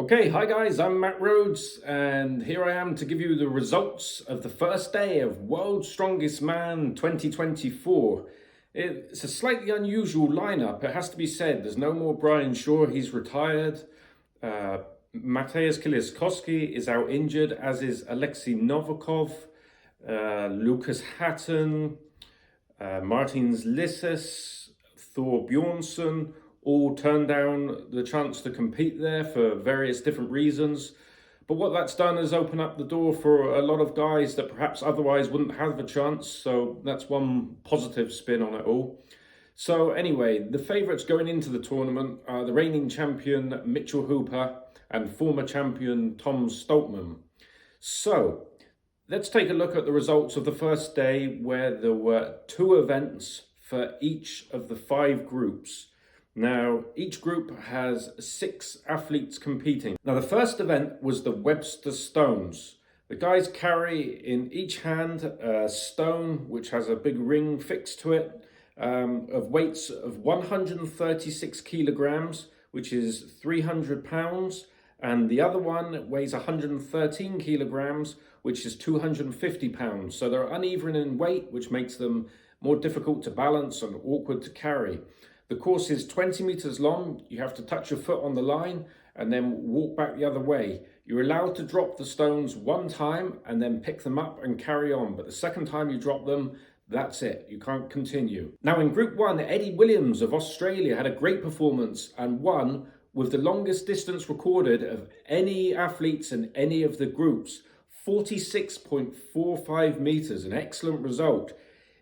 Okay, hi guys, I'm Matt Rhodes, and here I am to give you the results of the first day of World's Strongest Man 2024. It's a slightly unusual lineup, it has to be said. There's no more Brian Shaw, he's retired. Mateusz Kiliszkowski is out injured, as is Alexei Novikov, Lucas Hatton, Martins Lissus, Thor Bjornsson, all turned down the chance to compete there for various different reasons. But what that's done is open up the door for a lot of guys that perhaps otherwise wouldn't have a chance. So that's one positive spin on it all. So anyway, the favourites going into the tournament are the reigning champion Mitchell Hooper and former champion Tom Stoltman. So let's take a look at the results of the first day, where there were 2 events for each of the 5 groups. Now, each group has 6 athletes competing. Now, the first event was the Webster Stones. The guys carry in each hand a stone which has a big ring fixed to it, of weights of 136 kilograms, which is 300 pounds, and the other one weighs 113 kilograms, which is 250 pounds. So they're uneven in weight, which makes them more difficult to balance and awkward to carry. The course is 20 meters long. You have to touch your foot on the line and then walk back the other way. You're allowed to drop the stones 1 time and then pick them up and carry on. But the second time you drop them, that's it. You can't continue. Now in Group 1, Eddie Williams of Australia had a great performance and won with the longest distance recorded of any athletes in any of the groups, 46.45 meters, an excellent result.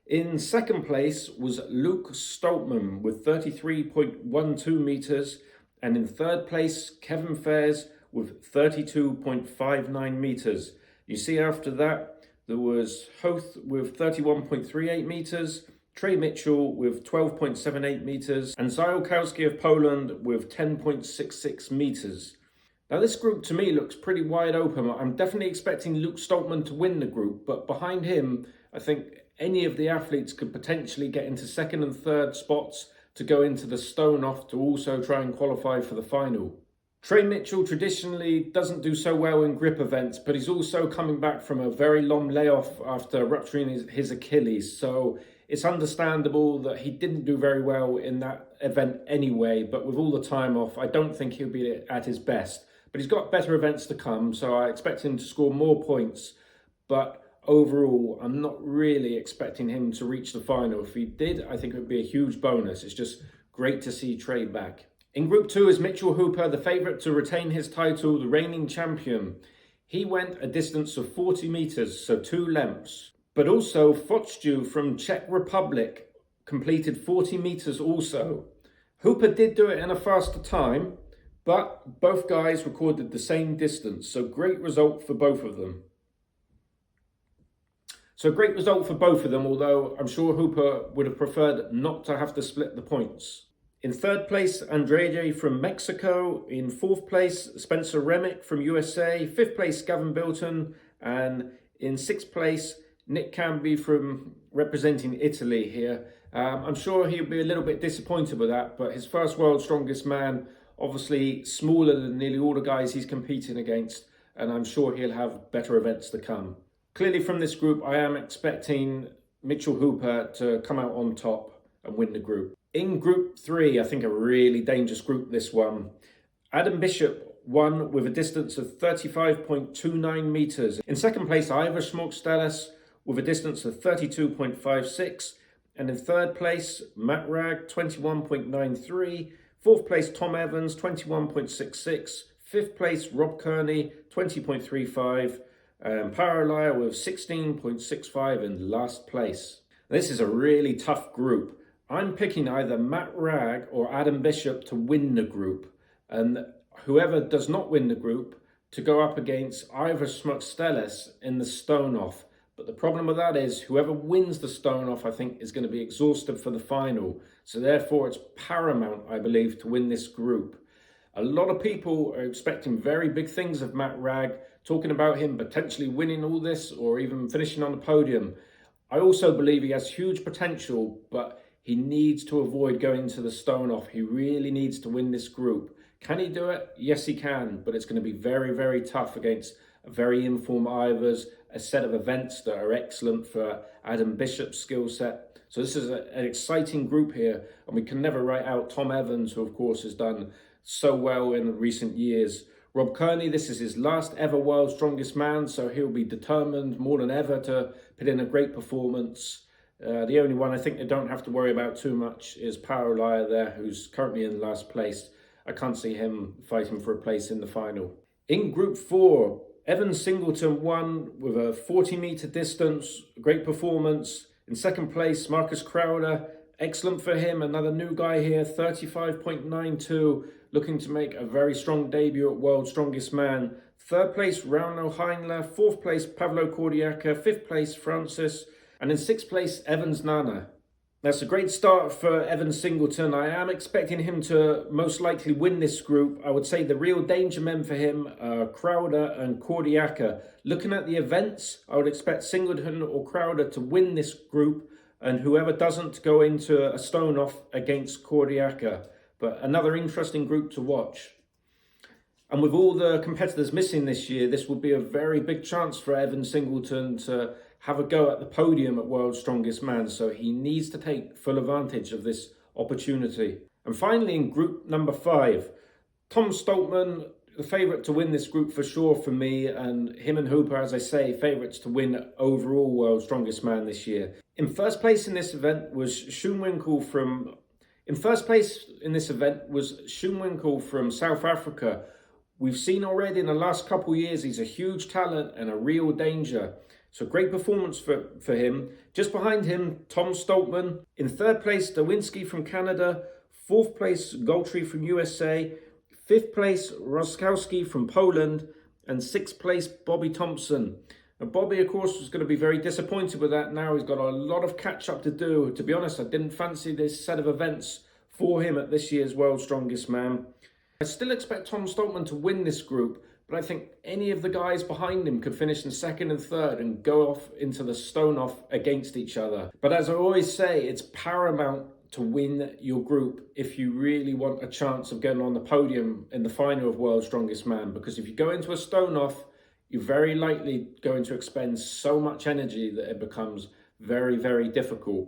In second place was Luke Stoltman with 33.12 meters, and in third place, Kevin Fairs with 32.59 meters. You see after that, there was Hoth with 31.38 meters, Trey Mitchell with 12.78 meters, and Zajolkowski of Poland with 10.66 meters. Now this group to me looks pretty wide open. I'm definitely expecting Luke Stoltman to win the group, but behind him, I think any of the athletes could potentially get into second and third spots to go into the stone off to also try and qualify for the final. Trey Mitchell traditionally doesn't do so well in grip events, but he's also coming back from a very long layoff after rupturing his Achilles. So it's understandable that he didn't do very well in that event anyway, but with all the time off, I don't think he'll be at his best. But he's got better events to come, so I expect him to score more points. But overall, I'm not really expecting him to reach the final. If he did, I think it would be a huge bonus. It's just great to see Trey back. In Group 2 is Mitchell Hooper, the favourite to retain his title, the reigning champion. He went a distance of 40 meters, so 2 lengths. But also, Focstu from Czech Republic completed 40 meters also. Hooper did do it in a faster time, but both guys recorded the same distance, so great result for both of them. Although I'm sure Hooper would have preferred not to have to split the points. In third place, Andrade from Mexico. In fourth place, Spencer Remick from USA. Fifth place, Gavin Bilton. And in sixth place, Nick Camby from representing Italy here. I'm sure he'll be a little bit disappointed with that, but his first World's Strongest Man, obviously smaller than nearly all the guys he's competing against, and I'm sure he'll have better events to come. Clearly from this group, I am expecting Mitchell Hooper to come out on top and win the group. In Group 3, I think a really dangerous group, this one. Adam Bishop won with a distance of 35.29 meters. In second place, Ivor Smokstelis with a distance of 32.56. And in third place, Matt Ragg, 21.93. Fourth place, Tom Evans, 21.66. Fifth place, Rob Kearney, 20.35. And Paralaya with 16.65 in last place. This is a really tough group. I'm picking either Matt Ragg or Adam Bishop to win the group, and whoever does not win the group to go up against Ivor Smokstelis in the stone off. But the problem with that is whoever wins the stone off, I think, is going to be exhausted for the final. So therefore, it's paramount, I believe, to win this group. A lot of people are expecting very big things of Matt Ragg, talking about him potentially winning all this or even finishing on the podium. I also believe he has huge potential, but he needs to avoid going to the stone off. He really needs to win this group. Can he do it? Yes, he can, but it's going to be very, very tough against a very informed Ivers, a set of events that are excellent for Adam Bishop's skill set. So this is an exciting group here, and we can never write out Tom Evans, who of course has done so well in recent years. Rob Kearney, this is his last ever World's Strongest Man, so he'll be determined more than ever to put in a great performance. The only one I think they don't have to worry about too much is Parolaya there, who's currently in last place. I can't see him fighting for a place in the final. In Group 4, Evan Singleton won with a 40-metre distance, great performance. In second place, Marcus Crowder, excellent for him, another new guy here, 35.92, looking to make a very strong debut at World's Strongest Man. Third place, Rauno Heinler. Fourth place, Pavlo Kordiaka. Fifth place, Francis. And in sixth place, Evans Nana. That's a great start for Evan Singleton. I am expecting him to most likely win this group. I would say the real danger men for him are Crowder and Kordiaka. Looking at the events, I would expect Singleton or Crowder to win this group, and whoever doesn't go into a stone off against Kordiaka. But another interesting group to watch. And with all the competitors missing this year, this would be a very big chance for Evan Singleton to have a go at the podium at World's Strongest Man. So he needs to take full advantage of this opportunity. And finally, in group number 5, Tom Stoltman, the favourite to win this group for sure for me, and him and Hooper, as I say, favourites to win overall World's Strongest Man this year. In first place in this event was Schoenwinkel from South Africa. We've seen already in the last couple of years, he's a huge talent and a real danger. So great performance for him. Just behind him, Tom Stoltman. In third place, Dawinski from Canada. Fourth place, Goltry from USA. Fifth place, Roskowski from Poland. And sixth place, Bobby Thompson. Now, Bobby, of course, was going to be very disappointed with that now. He's got a lot of catch-up to do. To be honest, I didn't fancy this set of events for him at this year's World's Strongest Man. I still expect Tom Stoltman to win this group, but I think any of the guys behind him could finish in second and third and go off into the stone off against each other. But as I always say, it's paramount to win your group if you really want a chance of getting on the podium in the final of World's Strongest Man, because if you go into a stone off, you're very likely going to expend so much energy that it becomes very, very difficult.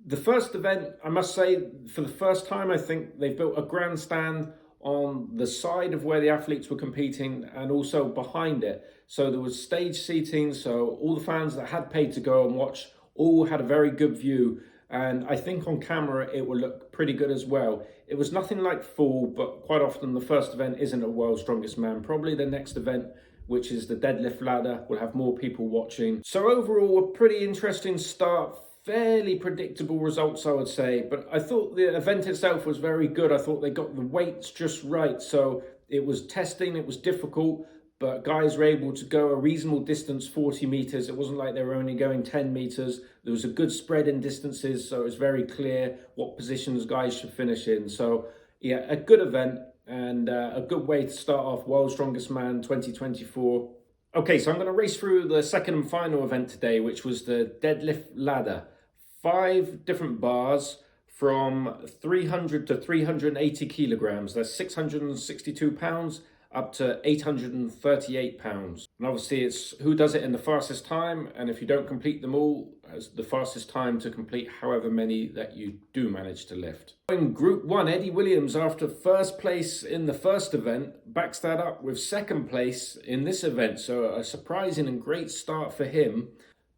The first event, I must say, for the first time, I think they've built a grandstand on the side of where the athletes were competing and also behind it. So there was stage seating, so all the fans that had paid to go and watch all had a very good view. And I think on camera, it will look pretty good as well. It was nothing like full, but quite often the first event isn't a World's Strongest Man. Probably the next event, which is the deadlift ladder, will have more people watching. So overall, a pretty interesting start. Fairly predictable results, I would say, but I thought the event itself was very good. I thought they got the weights just right, so it was testing, it was difficult, but guys were able to go a reasonable distance, 40 meters. It wasn't like they were only going 10 meters. There was a good spread in distances, so it was very clear what positions guys should finish in. So yeah, a good event and a good way to start off World's Strongest Man 2024. Okay, so I'm going to race through the second and final event today, which was the deadlift ladder. 5 different bars from 300 to 380 kilograms. That's 662 pounds up to 838 pounds. And obviously it's who does it in the fastest time. And if you don't complete them all, as the fastest time to complete however many that you do manage to lift. In Group 1, Eddie Williams, after first place in the first event, backs that up with second place in this event. So a surprising and great start for him.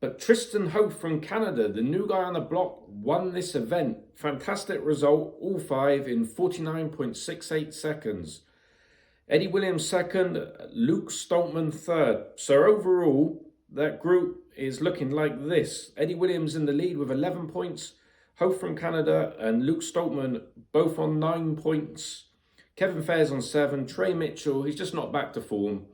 But Tristan Hope from Canada, the new guy on the block, won this event. Fantastic result, all 5 in 49.68 seconds. Eddie Williams second, Luke Stoltman third. So overall, that group is looking like this. Eddie Williams in the lead with 11 points. Hope from Canada and Luke Stoltman both on 9 points. Kevin Fair's on 7. Trey Mitchell, he's just not back to form,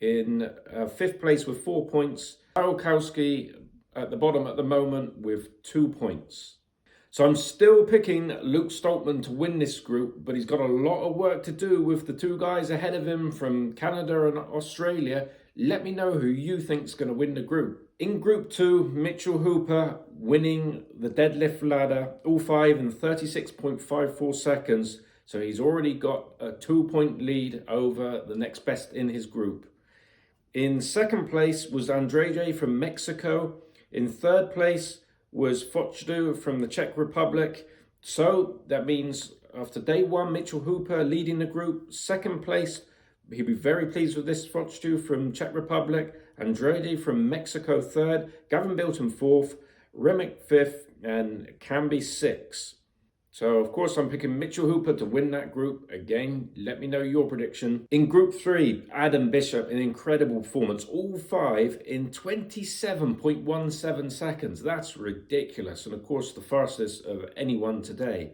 in 5th place with 4 points. Arolkowski at the bottom at the moment with 2 points. So I'm still picking Luke Stoltman to win this group, but he's got a lot of work to do with the 2 guys ahead of him from Canada and Australia. Let me know who you think's going to win the group. In Group 2, Mitchell Hooper winning the deadlift ladder, all 5 in 36.54 seconds. So he's already got a 2-point lead over the next best in his group. In second place was Andrade from Mexico. In third place was Fochdu from the Czech Republic. So that means after day one, Mitchell Hooper leading the group. Second place, he'd be very pleased with this. Fochdu from Czech Republic. Andrade from Mexico third. Gavin Bilton fourth. Remick fifth. And Camby sixth. So, of course, I'm picking Mitchell Hooper to win that group. Again, let me know your prediction. In Group 3, Adam Bishop, an incredible performance. All five in 27.17 seconds. That's ridiculous. And, of course, the fastest of anyone today.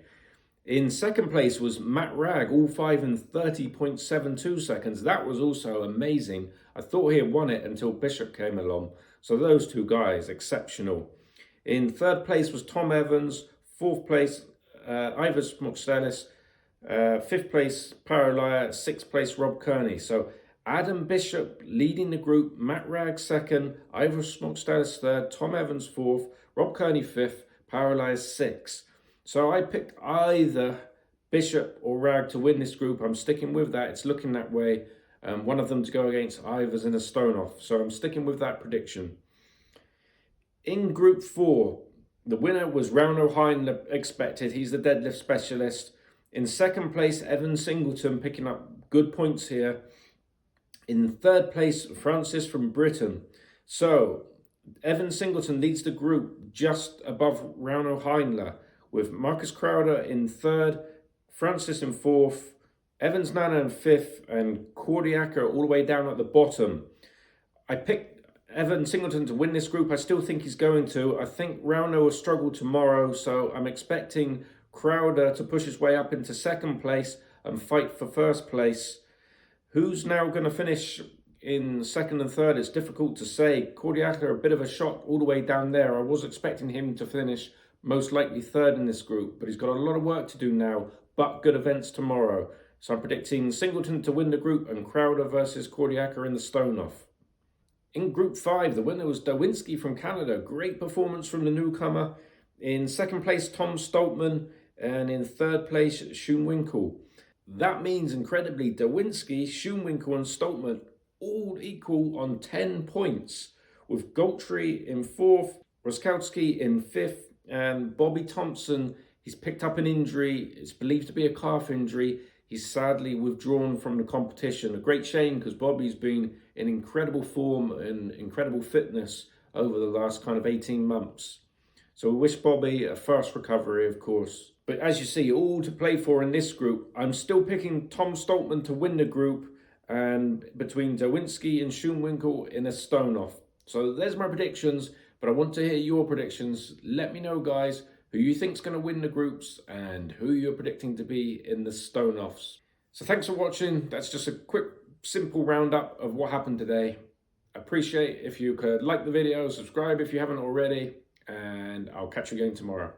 In second place was Matt Ragg, all five in 30.72 seconds. That was also amazing. I thought he had won it until Bishop came along. So those two guys, exceptional. In third place was Tom Evans. Fourth place, Ivers Moxtelis, fifth place Paralaya, sixth place Rob Kearney. So Adam Bishop leading the group, Matt Ragg second, Ivers Moxtelis third, Tom Evans fourth, Rob Kearney fifth, Paralaya sixth. So I picked either Bishop or Ragg to win this group. I'm sticking with that. It's looking that way. One of them to go against Ivers in a stone off. So I'm sticking with that prediction. In Group 4, the winner was Rauno Heinle, expected. He's the deadlift specialist. In second place, Evan Singleton, picking up good points here. In third place, Francis from Britain. So, Evan Singleton leads the group just above Rauno Heinle, with Marcus Crowder in third, Francis in fourth, Evans Nana in fifth, and Cordiaca all the way down at the bottom. I picked Evan Singleton to win this group. I still think he's going to. I think Rauno will struggle tomorrow, so I'm expecting Crowder to push his way up into second place and fight for first place. Who's now going to finish in second and third? It's difficult to say. Cordiaca, a bit of a shock all the way down there. I was expecting him to finish most likely third in this group, but he's got a lot of work to do now, but good events tomorrow. So I'm predicting Singleton to win the group and Crowder versus Cordiaca in the stone off. In Group 5, the winner was Dawinski from Canada. Great performance from the newcomer. In second place, Tom Stoltman. And in third place, Schoenwinkel. That means, incredibly, Dawinski, Schoenwinkel and Stoltman all equal on 10 points, with Goltry in fourth, Roskowski in fifth, and Bobby Thompson, he's picked up an injury. It's believed to be a calf injury. He's sadly withdrawn from the competition. A great shame, because Bobby's been in incredible form and incredible fitness over the last kind of 18 months. So we wish Bobby a fast recovery, of course. But as you see, all to play for in this group. I'm still picking Tom Stoltman to win the group, and between Dawinski and Schoenwinkel in a stone off. So there's my predictions, but I want to hear your predictions. Let me know, guys, who you think's going to win the groups and who you're predicting to be in the stone offs. So thanks for watching. That's just a quick, simple roundup of what happened today. I appreciate if you could like the video, subscribe if you haven't already, and I'll catch you again tomorrow.